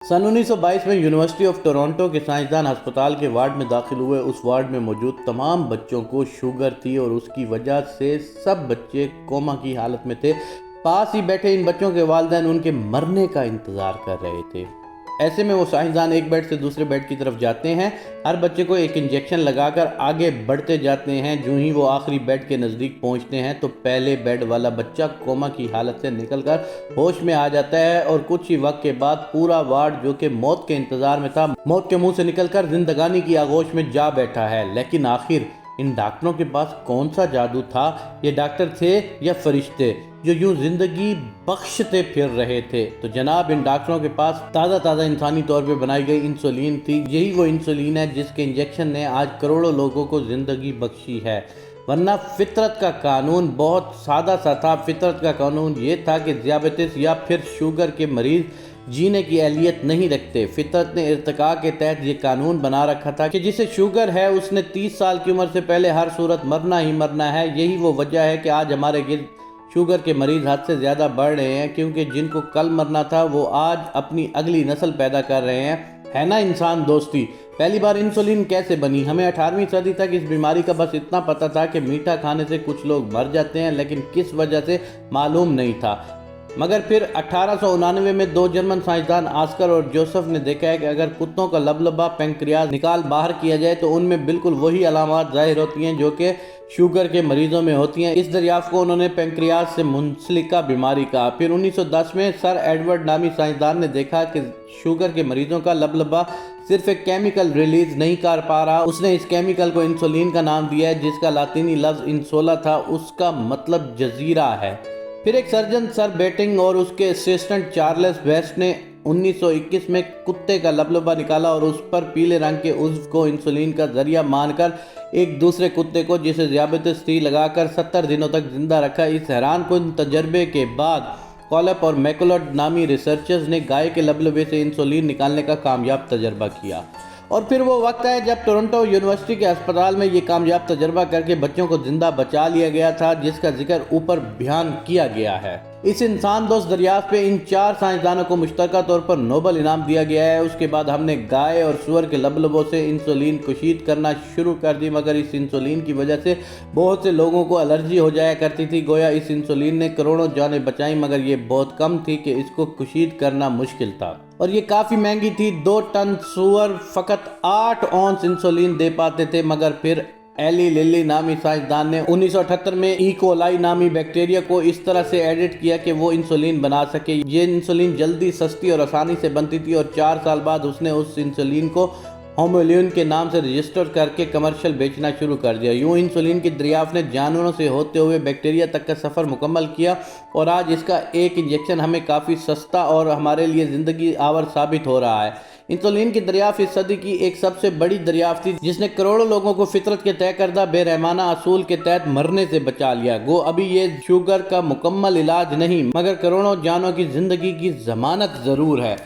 सन 1922 में university of Toronto के साइंसदान अस्पताल के वार्ड में दाखिल हुए। उस वार्ड में मौजूद तमाम बच्चों को शुगर थी और उसकी वजह से सब बच्चे कोमा की हालत में थे। पास ही बैठे इन बच्चों के वालिदैन उनके मरने का इंतज़ार कर रहे थे। ऐसे में वो साइंसदान एक बेड से दूसरे बेड की तरफ जाते हैं, हर बच्चे को एक इंजेक्शन लगाकर आगे बढ़ते जाते हैं। जो ही वो आखिरी बेड के नज़दीक पहुंचते हैं तो पहले बेड वाला बच्चा कोमा की हालत से निकलकर होश में आ जाता है और कुछ ही वक्त के बाद पूरा वार्ड, जो कि मौत के इंतज़ार में था, मौत के मुंह से निकलकर जिंदगानी की आगोश में जा बैठा है। लेकिन आखिर इन डॉक्टरों के पास कौन सा जादू था? ये डॉक्टर थे या फरिश्ते जो यूं जिंदगी बख्शते फिर रहे थे? तो जनाब, इन डॉक्टरों के पास ताज़ा इंसानी तौर पे बनाई गई इंसुलिन थी। यही वो इंसुलिन है जिसके इंजेक्शन ने आज करोड़ों लोगों को जिंदगी बख्शी है। वरना फितरत का कानून बहुत सादा सा था। फितरत का कानून ये था कि ज़ियाबतीस या फिर शुगर के मरीज़ जीने की अहलियत नहीं रखते। फितरत ने इर्तिका के तहत ये कानून बना रखा था कि जिसे शुगर है उसने 30 साल की उम्र से पहले हर सूरत मरना ही मरना है। यही वो वजह है कि आज हमारे गिर्द शुगर के मरीज़ हद से ज़्यादा बढ़ रहे हैं, क्योंकि जिनको कल मरना था वो आज अपनी अगली नस्ल पैदा कर रहे हैं। है ना इंसान दोस्ती? पहली बार इंसुलिन कैसे बनी? हमें 18वीं सदी तक इस बीमारी का बस इतना पता था कि मीठा खाने से कुछ लोग मर जाते हैं, लेकिन किस वजह से मालूम नहीं था। मगर फिर 1899 में दो जर्मन साइंसदान ऑस्कर और जोसेफ ने देखा है कि अगर कुत्तों का लबलबा पैंक्रियाज निकाल बाहर किया जाए तो उनमें बिल्कुल वही अलामात जाहिर होती हैं जो कि शुगर के मरीजों में होती हैं। इस दरियाफ्त को उन्होंने पैंक्रियाज से मुंसलिका बीमारी कहा। फिर 1910 में सर एडवर्ड नामी साइंसदान ने देखा कि शुगर के मरीजों का लबलबा सिर्फ एक केमिकल रिलीज नहीं कर पा रहा। उसने इस केमिकल को इंसुलिन का नाम दिया है, जिसका लातीनी लफ्ज़ इंसोला था। उसका मतलब जजीरा है। फिर एक सर्जन सर बेटिंग और उसके असिस्टेंट चार्ल्स वेस्ट ने 1921 में कुत्ते का लबलबा निकाला और उस पर पीले रंग के उज़्व को इंसुलिन का जरिया मानकर एक दूसरे कुत्ते को, जिसे ज़ियाबतीस थी, लगाकर 70 दिनों तक जिंदा रखा। इस हैरानकुन तजर्बे के बाद कॉलप और मैकुलट नामी रिसर्चर्स ने गाय के लबलबे से इंसुलिन निकालने का कामयाब तजर्बा किया। और फिर वो वक्त है जब टोरंटो यूनिवर्सिटी के अस्पताल में ये कामयाब तजर्बा करके बच्चों को जिंदा बचा लिया गया था, जिसका जिक्र ऊपर बयान किया गया है। इस इंसान दोस्त दरियाफ्त पे इन 4 साइंसदानों को मुश्तरका तौर पर नोबल इनाम दिया गया है। उसके बाद हमने गाय और सुअर के लबलबों से इंसुलिन कुशीद करना शुरू कर दी, मगर इस इंसुलिन की वजह से बहुत से लोगों को एलर्जी हो जाया करती थी। गोया इस इंसुलिन ने करोड़ों जानें बचाई, मगर ये बहुत कम थी कि इसको कुशीद करना मुश्किल था और ये काफ़ी महंगी थी। 2 टन सुअर फ़कत 8 औंस इंसुलिन दे पाते थे। मगर फिर एली लिली नामी साइंसदान ने 1978 में ई कोलाई नामी बैक्टीरिया को इस तरह से एडिट किया कि वो इंसुलिन बना सके। ये इंसुलिन जल्दी, सस्ती और आसानी से बनती थी और 4 साल बाद उसने उस इंसुलिन को होम्योलिन के नाम से रजिस्टर करके कमर्शियल बेचना शुरू कर दिया। यूं इंसुलिन की दरियाफ्त ने जानवरों से होते हुए बैक्टीरिया तक का सफ़र मुकम्मल किया और आज इसका एक इंजेक्शन हमें काफ़ी सस्ता और हमारे लिए ज़िंदगी आवर साबित हो रहा है। इंसुलिन की दरियाफ्त इस सदी की एक सबसे बड़ी दरियाफ्त थी, जिसने करोड़ों लोगों को फितरत के तय करदा बेरहमाना असूल के तहत मरने से बचा लिया। गो अभी ये शुगर का मुकम्मल इलाज नहीं, मगर करोड़ों जानों की ज़िंदगी की ज़मानत ज़रूर है।